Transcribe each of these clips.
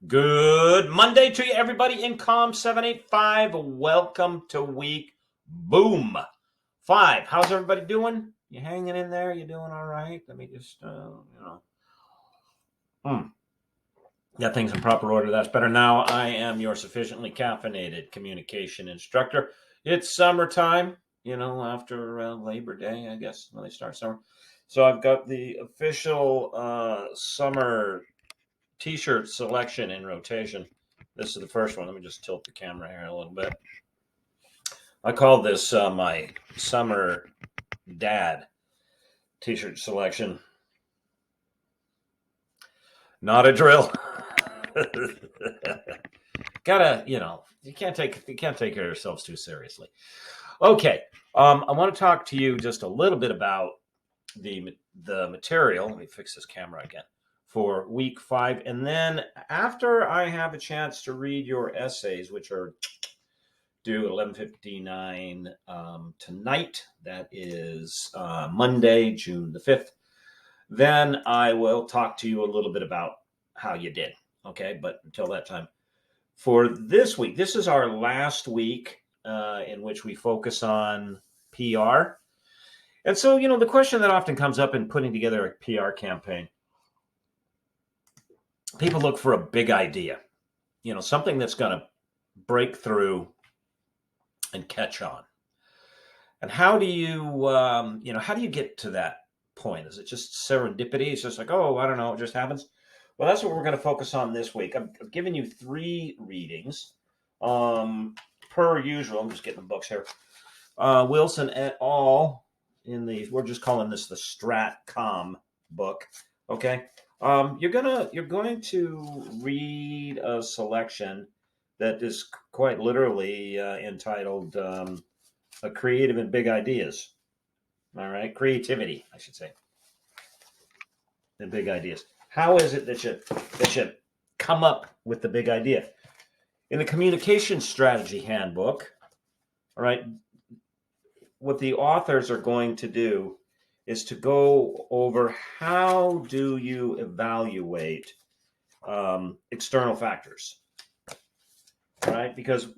Good Monday to you, everybody. Incom 785. Welcome to week boom 5. How's everybody doing? You hanging in there? You doing all right? Let me just, got things in proper order. That's better now. I am your sufficiently caffeinated communication instructor. It's summertime, after Labor Day, I guess, when they start summer. So I've got the official summer T-shirt selection in rotation. This is the first one. Let me just tilt the camera here a little bit. I call this my summer dad T-shirt selection. Not a drill. Gotta, you can't take yourselves too seriously. Okay, I want to talk to you just a little bit about the material. Let me fix this camera again. For week 5, and then after I have a chance to read your essays, which are due at 11:59 tonight, that is Monday, June the 5th, then I will talk to you a little bit about how you did. Okay, but until that time, for this week, this is our last week in which we focus on PR. And so, the question that often comes up in putting together a PR campaign, people look for a big idea, something that's going to break through and catch on. And how do you get to that point? Is it just serendipity? It's just like, oh, I don't know, it just happens. Well, that's what we're going to focus on this week. I've given you 3 readings, per usual. I'm just getting the books here. Wilson et al. We're just calling this the Stratcom book. Okay. You're going to read a selection that is quite literally entitled "A Creative and Big Ideas." All right, creativity, I should say, and big ideas. How is it that you come up with the big idea? In the Communication Strategy Handbook, all right, what the authors are going to do is to go over how do you evaluate external factors, right? Because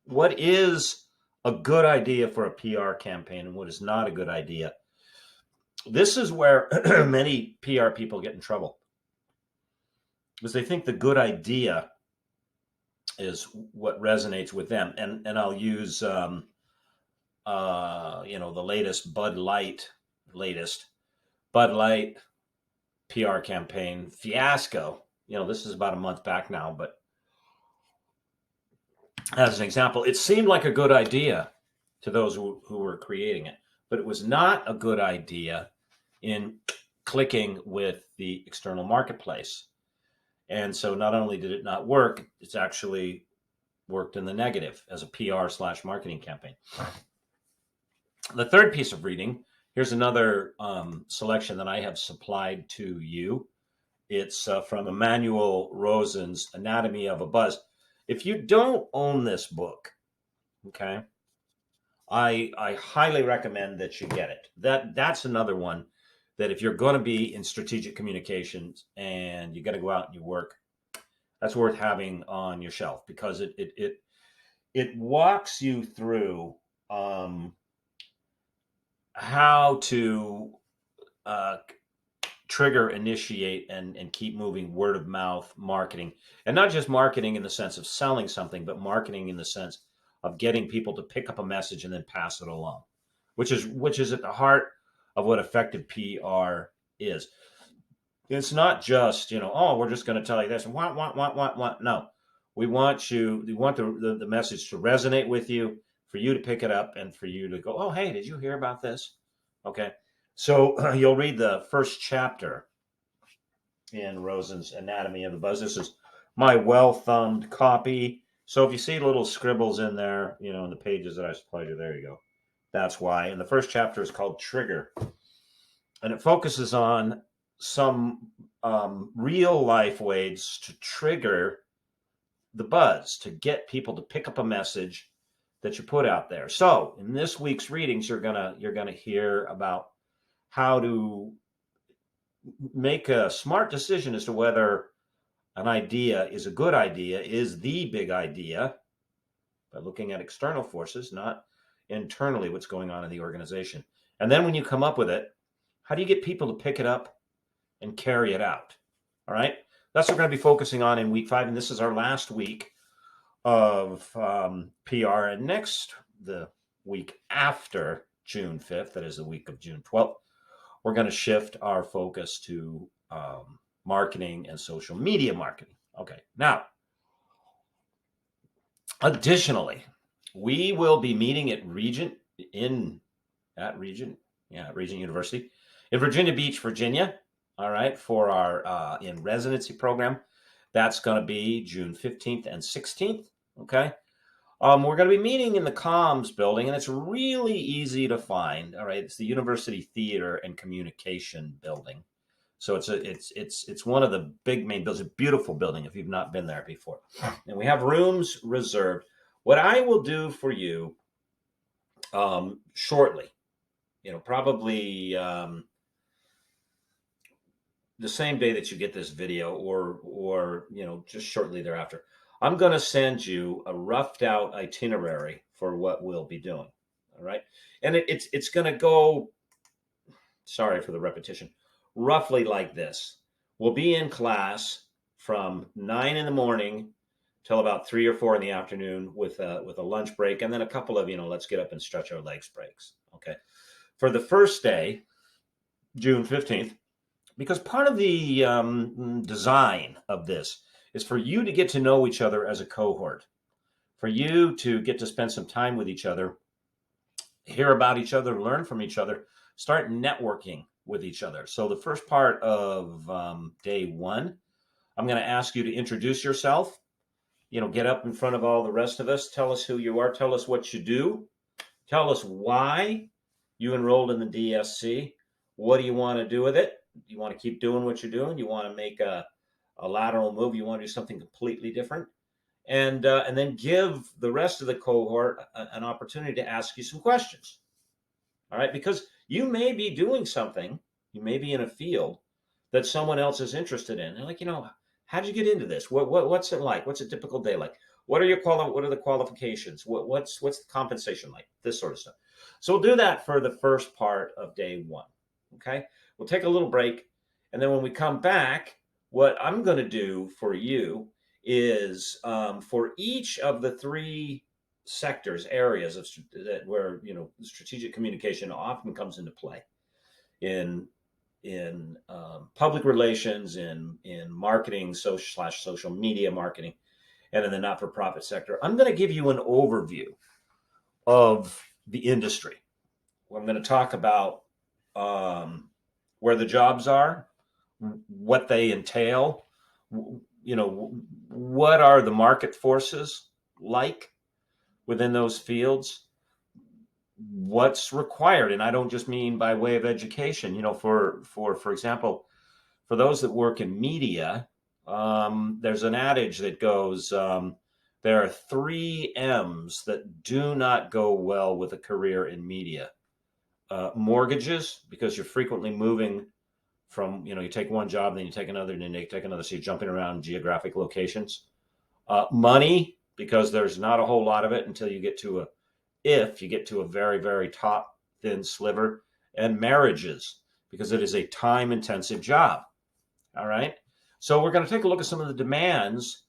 what is a good idea for a PR campaign and what is not a good idea? This is where many PR people get in trouble, because they think the good idea is what resonates with them. And I'll use, the latest Bud Light PR campaign fiasco. This is about a month back now, but as an example, it seemed like a good idea to those who were creating it, but it was not a good idea in clicking with the external marketplace. And so not only did it not work, it's actually worked in the negative as a PR/marketing campaign. The third piece of reading, here's another selection that I have supplied to you. It's from Emmanuel Rosen's Anatomy of a Buzz. If you don't own this book, okay, I highly recommend that you get it. That's another one that if you're going to be in strategic communications and you got to go out and you work, that's worth having on your shelf, because it walks you through how to trigger, initiate, and keep moving word of mouth marketing. And not just marketing in the sense of selling something, but marketing in the sense of getting people to pick up a message and then pass it along, which is at the heart of what effective PR is. It's not just, we're just going to tell you this and want. No, we want the message to resonate with you, for you to pick it up, and for you to go, oh, hey, did you hear about this? Okay. So you'll read the first chapter in Rosen's Anatomy of the Buzz. This is my well-thumbed copy. So if you see little scribbles in there, in the pages that I supplied you, there you go. That's why. And the first chapter is called Trigger. And it focuses on some real-life ways to trigger the buzz, to get people to pick up a message that you put out there. So in this week's readings, you're gonna hear about how to make a smart decision as to whether an idea is a good idea, is the big idea, by looking at external forces, not internally what's going on in the organization. And then when you come up with it, how do you get people to pick it up and carry it out? All right. That's what we're going to be focusing on in week 5. And this is our last week of PR. And the week after June 5th, that is the week of June 12th, we're going to shift our focus to marketing and social media marketing. Okay. Now, additionally, we will be meeting at Regent University in Virginia Beach, Virginia. All right, for our in residency program. That's going to be June 15th and 16th. Okay. We're going to be meeting in the Comms building, and it's really easy to find. All right, it's the University Theater and Communication building. So it's one of the big main buildings. It's a beautiful building if you've not been there before. And we have rooms reserved. What I will do for you shortly, probably the same day that you get this video, or just shortly thereafter, I'm going to send you a roughed out itinerary for what we'll be doing. All right. And it's going to go, sorry for the repetition, roughly like this. We'll be in class from 9 in the morning till about 3 or 4 in the afternoon with a lunch break, and then a couple of, let's get up and stretch our legs breaks. Okay. For the first day, June 15th, because part of the design of this is for you to get to know each other as a cohort, for you to get to spend some time with each other, hear about each other, learn from each other, start networking with each other. So the first part of day 1, I'm going to ask you to introduce yourself, get up in front of all the rest of us, tell us who you are, tell us what you do, tell us why you enrolled in the DSC, what do you want to do with it? Do you want to keep doing what you're doing? You want to make a lateral move? You want to do something completely different? And then give the rest of the cohort an opportunity to ask you some questions. All right, because you may be doing something, you may be in a field that someone else is interested in. They're like, how did you get into this? What's it like? What's a typical day like? What are the qualifications? What's the compensation like? This sort of stuff. So we'll do that for the first part of day 1. Okay. We'll take a little break. And then when we come back, what I'm going to do for you is for each of the 3 sectors, areas of where, strategic communication often comes into play in public relations, in marketing, social media marketing, and in the not-for-profit sector. I'm going to give you an overview of the industry. I'm going to talk about where the jobs are, what they entail, what are the market forces like within those fields, what's required. And I don't just mean by way of education, for example, for those that work in media, there's an adage that goes, there are 3 M's that do not go well with a career in media. Mortgages, because you're frequently moving from, you take one job, then you take another, and then you take another, so you're jumping around geographic locations. Money, because there's not a whole lot of it until you get to a very, very top thin sliver. And marriages, because it is a time intensive job. All right. So we're going to take a look at some of the demands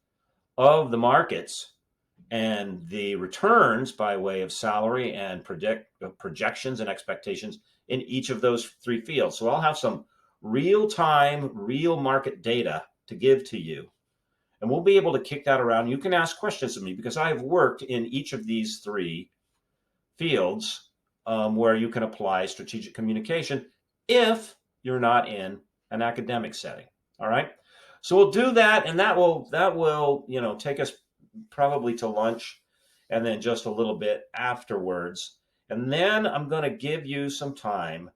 of the markets and the returns by way of salary and projections and expectations in each of those 3 fields. So I'll have some real-time, real market data to give to you, and we'll be able to kick that around. You can ask questions of me because I have worked in each of these 3 fields where you can apply strategic communication if you're not in an academic setting. All right. So we'll do that, and that will take us probably to lunch, and then just a little bit afterwards. And then I'm going to give you some time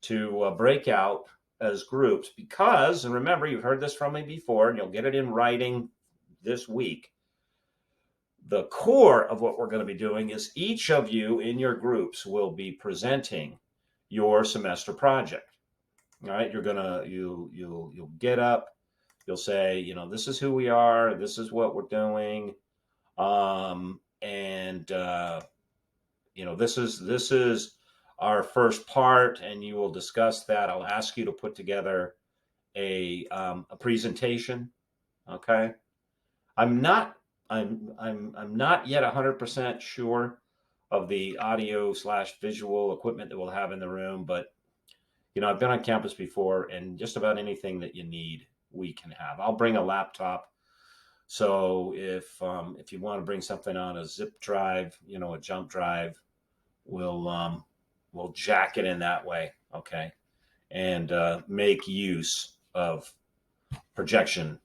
to break out as groups, because, and remember, you've heard this from me before, and you'll get it in writing this week. The core of what we're going to be doing is each of you in your groups will be presenting your semester project. All right, you'll get up, You'll say, this is who we are. This is what we're doing. And this is our first part, and you will discuss that. I'll ask you to put together a presentation. Okay. I'm not yet 100% sure of the audio/visual equipment that we'll have in the room, but I've been on campus before, and just about anything that you need, we can have. I'll bring a laptop. So if you want to bring something on a zip drive, a jump drive, we'll jack it in that way, okay, and make use of projection,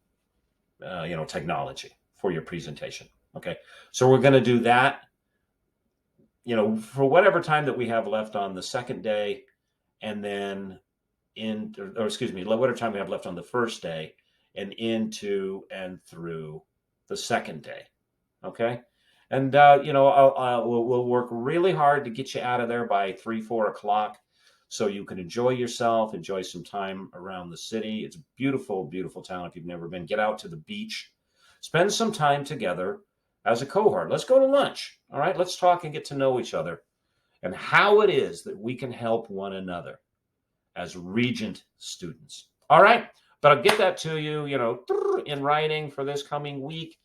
technology for your presentation. Okay, so we're going to do that, for whatever time that we have left on the second day, and then whatever time we have left on the first day, and into and through the second day. Okay. And, we'll work really hard to get you out of there by 3-4 o'clock so you can enjoy yourself, enjoy some time around the city. It's a beautiful, beautiful town. If you've never been, get out to the beach, spend some time together as a cohort. Let's go to lunch. All right. Let's talk and get to know each other and how it is that we can help one another as Regent students. All right. But I'll get that to you, in writing for this coming week.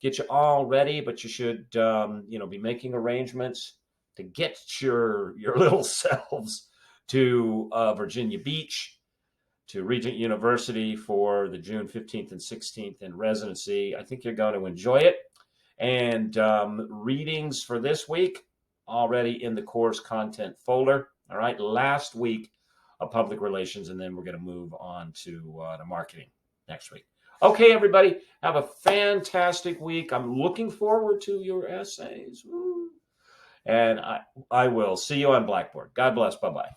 Get you all ready, but you should, be making arrangements to get your little selves to Virginia Beach, to Regent University for the June 15th and 16th in residency. I think you're going to enjoy it. And readings for this week already in the course content folder. All right. Last week of public relations, and then we're going to move on to marketing next week. Okay, everybody, have a fantastic week. I'm looking forward to your essays. Woo. And I will see you on Blackboard. God bless. Bye-bye.